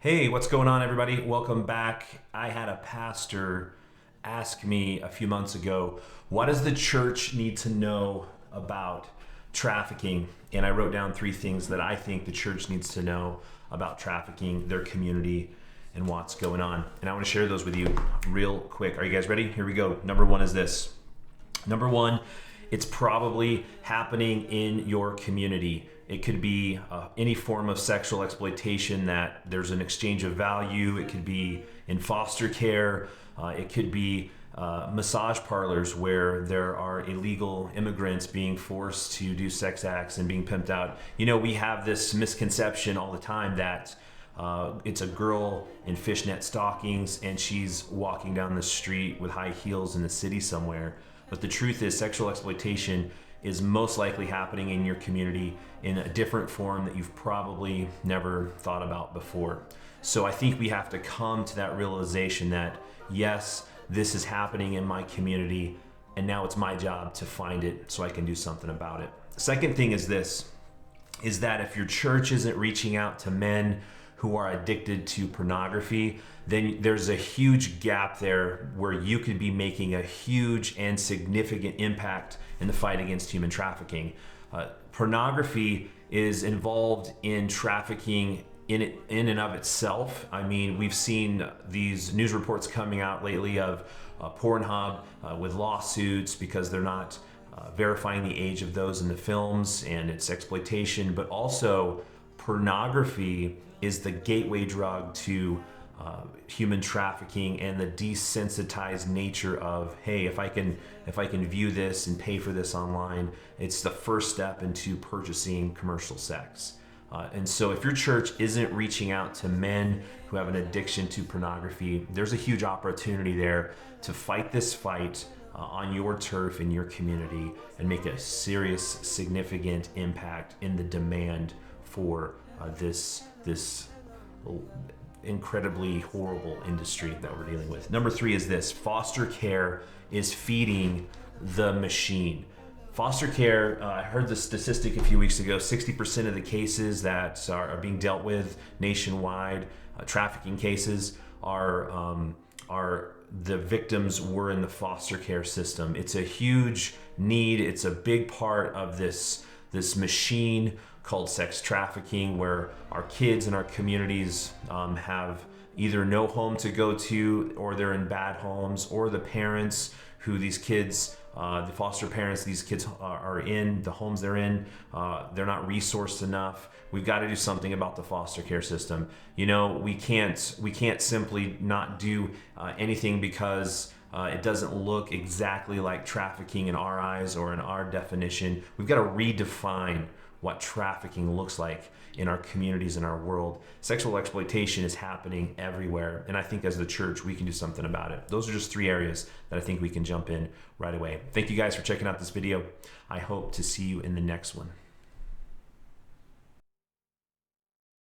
Hey, what's going on, everybody? Welcome back. I had a pastor ask me a few months ago, what does the church need to know about trafficking? And I wrote down three things that I think the church needs to know about trafficking, their community, and what's going on. And I want to share those with you real quick. Are you guys ready? Here we go. Number one is this. Number one, it's probably happening in your community. It could be any form of sexual exploitation that there's an exchange of value. It could be in foster care. It could be massage parlors where there are illegal immigrants being forced to do sex acts and being pimped out. You know, we have this misconception all the time that it's a girl in fishnet stockings and she's walking down the street with high heels in the city somewhere. But the truth is, sexual exploitation is most likely happening in your community in a different form that you've probably never thought about before. So I think we have to come to that realization that, yes, this is happening in my community, and now it's my job to find it so I can do something about it. Second thing is this, is that if your church isn't reaching out to men who are addicted to pornography, then there's a huge gap there where you could be making a huge and significant impact in the fight against human trafficking. Pornography is involved in trafficking in and of itself. I mean, we've seen these news reports coming out lately of Pornhub with lawsuits because they're not verifying the age of those in the films, and it's exploitation. But also, pornography is the gateway drug to human trafficking and the desensitized nature of, hey, if I can view this and pay for this online, it's the first step into purchasing commercial sex. And so if your church isn't reaching out to men who have an addiction to pornography, there's a huge opportunity there to fight this fight on your turf in your community and make a serious, significant impact in the demand for this incredibly horrible industry that we're dealing with. Number three is this: foster care is feeding the machine. Foster care, I heard the statistic a few weeks ago, 60% of the cases that are being dealt with nationwide, trafficking cases, are the victims were in the foster care system. It's a huge need. It's a big part of this machine called sex trafficking, where our kids in our communities have either no home to go to, or they're in bad homes, or the parents who these kids, the foster parents these kids are in, the homes they're in, they're not resourced enough. We've got to do something about the foster care system. You know, we can't simply not do anything because it doesn't look exactly like trafficking in our eyes or in our definition. We've got to redefine what trafficking looks like in our communities, in our world. Sexual exploitation is happening everywhere, and I think as the church, we can do something about it. Those are just three areas that I think we can jump in right away. Thank you guys for checking out this video. I hope to see you in the next one.